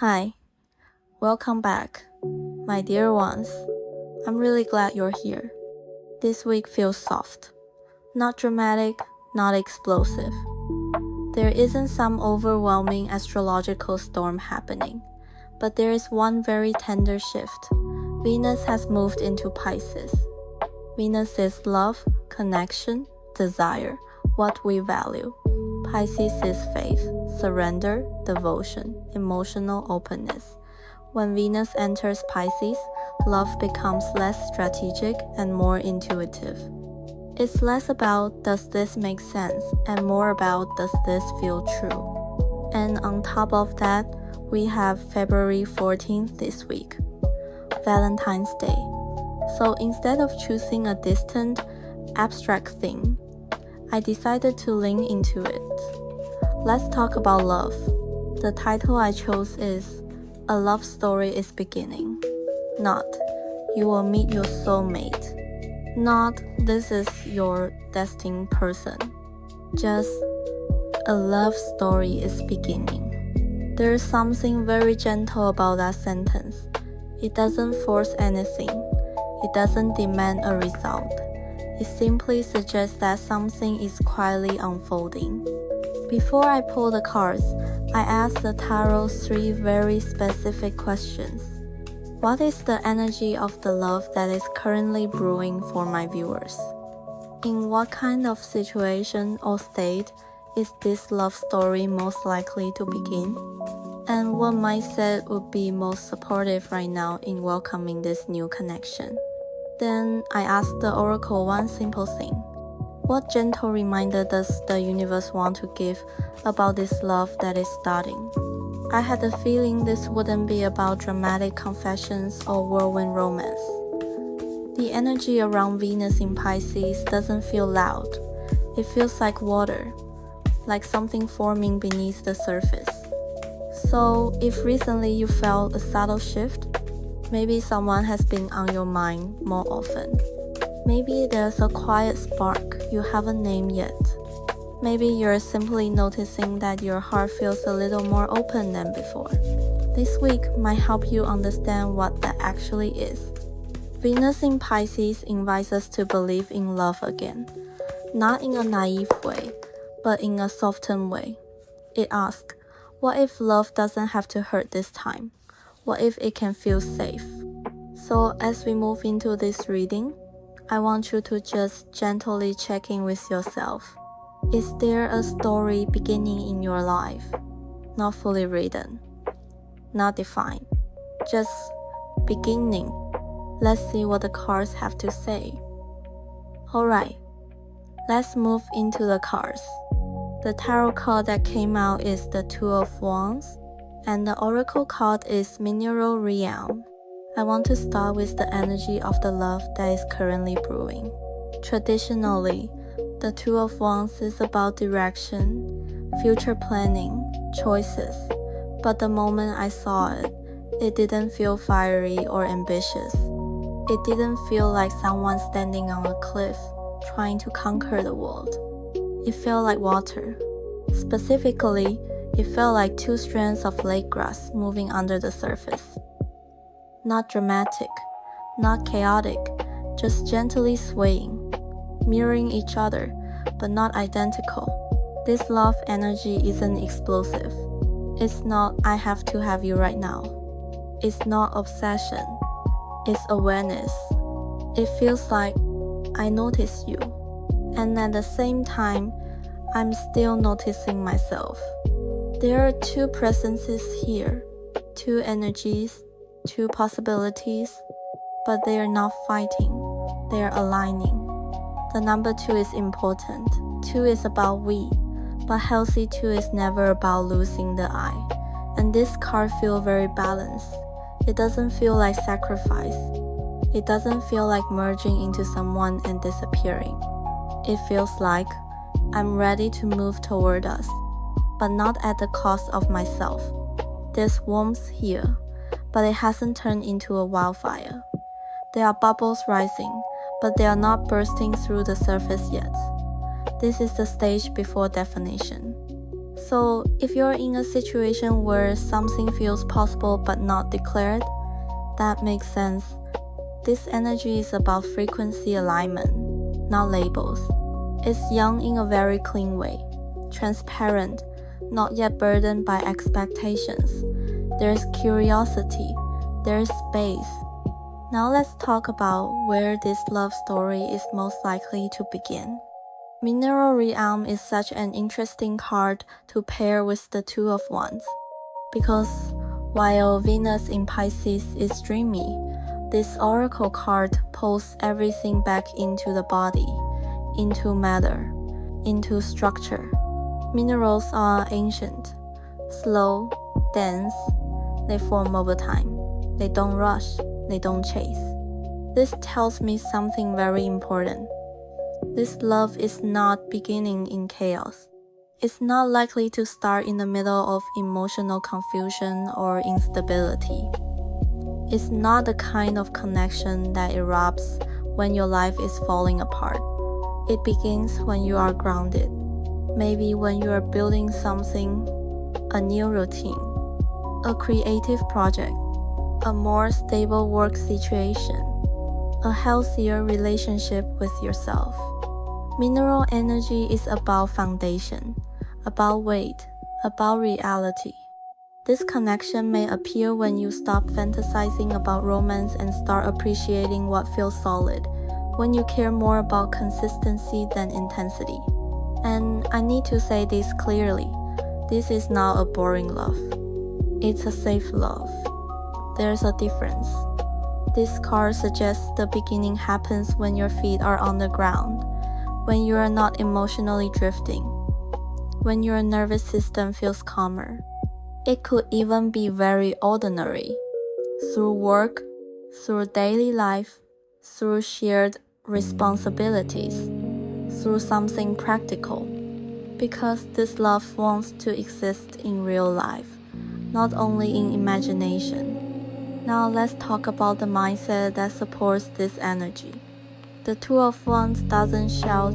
Hi, welcome back, my dear ones. I'm really glad you're here. This week feels soft, not dramatic, not explosive. There isn't some overwhelming astrological storm happening, but there is one very tender shift. Venus has moved into Pisces. Venus is love, connection, desire, what we value. Pisces is faith, surrender, devotion, emotional openness. When Venus enters Pisces, love becomes less strategic and more intuitive. It's less about does this make sense and more about does this feel true. And on top of that, we have February 14th this week, Valentine's Day. So instead of choosing a distant, abstract thing, I decided to lean into it. Let's talk about love. The title I chose is A Love Story is Beginning. Not, you will meet your soulmate. Not, this is your destined person. Just, a love story is beginning. There's something very gentle about that sentence. It doesn't force anything. It doesn't demand a result. It simply suggests that something is quietly unfolding. Before I pull the cards, I asked the tarot 3 very specific questions. What is the energy of the love that is currently brewing for my viewers? In what kind of situation or state is this love story most likely to begin? And what mindset would be most supportive right now in welcoming this new connection? Then I asked the oracle one simple thing. What gentle reminder does the universe want to give about this love that is starting? I had a feeling this wouldn't be about dramatic confessions or whirlwind romance. The energy around Venus in Pisces doesn't feel loud. It feels like water, like something forming beneath the surface. So if recently you felt a subtle shift, maybe someone has been on your mind more often. Maybe there's a quiet spark you haven't named yet. Maybe you're simply noticing that your heart feels a little more open than before. This week might help you understand what that actually is. Venus in Pisces invites us to believe in love again, not in a naive way, but in a softened way. It asks, what if love doesn't have to hurt this time? What if it can feel safe? So as we move into this reading, I want you to just gently check in with yourself. Is there a story beginning in your life? Not fully written, not defined, just beginning. Let's see what the cards have to say. Alright, let's move into the cards. The tarot card that came out is the Two of Wands, and the oracle card is Mineral Realm. I want to start with the energy of the love that is currently brewing. Traditionally, the Two of Wands is about direction, future planning, choices, but the moment I saw it, it didn't feel fiery or ambitious. It didn't feel like someone standing on a cliff trying to conquer the world. It felt like water. Specifically, it felt like 2 strands of lake grass moving under the surface. Not dramatic, not chaotic, just gently swaying, mirroring each other, but not identical. This love energy isn't explosive. It's not, I have to have you right now. It's not obsession. It's awareness. It feels like, I notice you. And at the same time, I'm still noticing myself. There are 2 presences here, 2 energies, 2 possibilities, but they are not fighting, they are aligning. The number 2 is important. 2 is about we, but healthy 2 is never about losing the I. And this card feels very balanced. It doesn't feel like sacrifice. It doesn't feel like merging into someone and disappearing. It feels like I'm ready to move toward us, but not at the cost of myself. There's warmth here, but it hasn't turned into a wildfire. There are bubbles rising, but they are not bursting through the surface yet. This is the stage before definition. So if you're in a situation where something feels possible but not declared, that makes sense. This energy is about frequency alignment, not labels. It's young in a very clean way, transparent, not yet burdened by expectations. There's curiosity, there's space. Now let's talk about where this love story is most likely to begin. Mineral Realm is such an interesting card to pair with the Two of Wands, because while Venus in Pisces is dreamy, this oracle card pulls everything back into the body, into matter, into structure. Minerals are ancient, slow, dense. They form over time. They don't rush, they don't chase. This tells me something very important. This love is not beginning in chaos. It's not likely to start in the middle of emotional confusion or instability. It's not the kind of connection that erupts when your life is falling apart. It begins when you are grounded. Maybe when you are building something, a new routine, a creative project, a more stable work situation, a healthier relationship with yourself. Mineral energy is about foundation, about weight, about reality. This connection may appear when you stop fantasizing about romance and start appreciating what feels solid, when you care more about consistency than intensity. And I need to say this clearly, this is not a boring love. It's a safe love. There's a difference. This card suggests the beginning happens when your feet are on the ground, when you are not emotionally drifting, when your nervous system feels calmer. It could even be very ordinary, through work, through daily life, through shared responsibilities, through something practical, because this love wants to exist in real life, not only in imagination. Now let's talk about the mindset that supports this energy. The Two of Wands doesn't shout,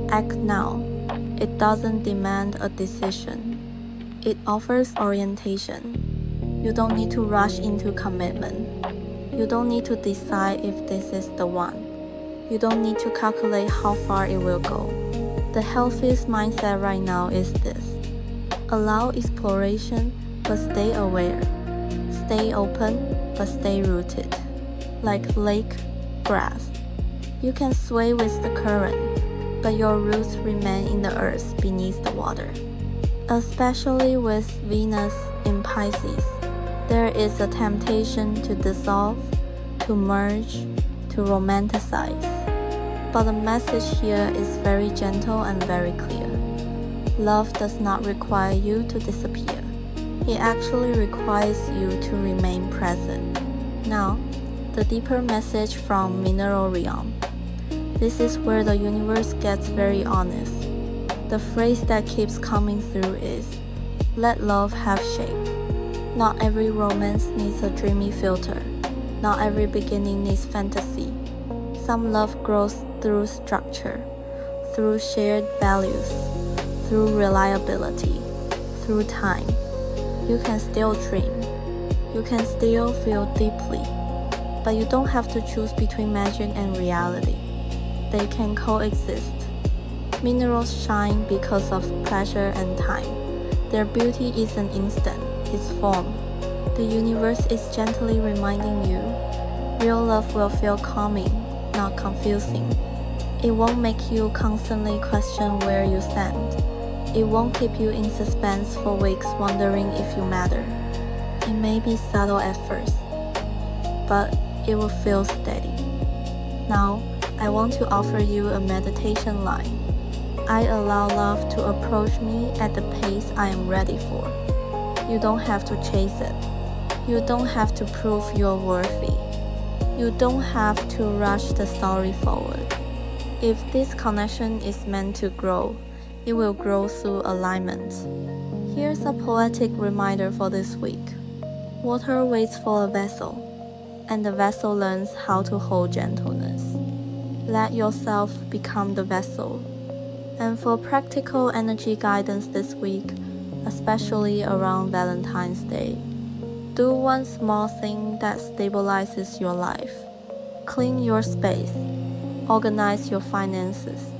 "Act now." It doesn't demand a decision. It offers orientation. You don't need to rush into commitment. You don't need to decide if this is the one. You don't need to calculate how far it will go. The healthiest mindset right now is this. Allow exploration, but stay aware. Stay open, but stay rooted. Like lake, grass. You can sway with the current, but your roots remain in the earth beneath the water. Especially with Venus in Pisces, there is a temptation to dissolve, to merge, to romanticize. But the message here is very gentle and very clear. Love does not require you to disappear. It actually requires you to remain present. Now, the deeper message from Mineral Realm. This is where the universe gets very honest. The phrase that keeps coming through is, let love have shape. Not every romance needs a dreamy filter. Not every beginning needs fantasy. Some love grows through structure, through shared values, through reliability, through time. You can still dream. You can still feel deeply. But you don't have to choose between magic and reality. They can coexist. Minerals shine because of pressure and time. Their beauty isn't instant, it's form. The universe is gently reminding you, real love will feel calming, not confusing. It won't make you constantly question where you stand. It won't keep you in suspense for weeks wondering if you matter. It may be subtle at first, but it will feel steady. Now, I want to offer you a meditation line. I allow love to approach me at the pace I am ready for. You don't have to chase it. You don't have to prove you're worthy. You don't have to rush the story forward. If this connection is meant to grow, it will grow through alignment. Here's a poetic reminder for this week. Water waits for a vessel, and the vessel learns how to hold gentleness. Let yourself become the vessel. And for practical energy guidance this week, especially around Valentine's Day. Do one small thing that stabilizes your life. Clean your space. Organize your finances.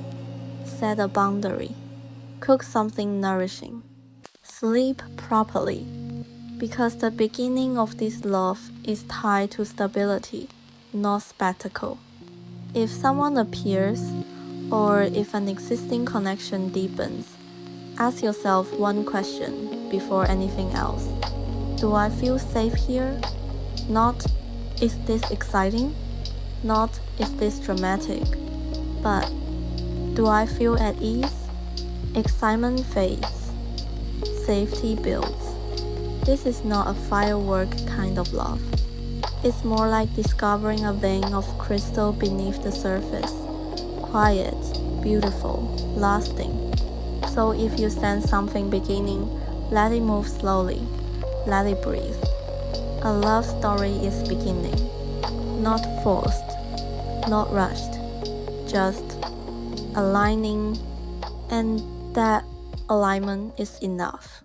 Set a boundary. Cook something nourishing. Sleep properly. Because the beginning of this love is tied to stability, not spectacle. If someone appears, or if an existing connection deepens, ask yourself one question before anything else. Do I feel safe here? Not, is this exciting? Not, is this dramatic? But, do I feel at ease? Excitement fades. Safety builds. This is not a firework kind of love. It's more like discovering a vein of crystal beneath the surface. Quiet, beautiful, lasting. So if you sense something beginning, let it move slowly. Let it breathe. A love story is beginning. Not forced, not rushed. Just aligning, and that alignment is enough.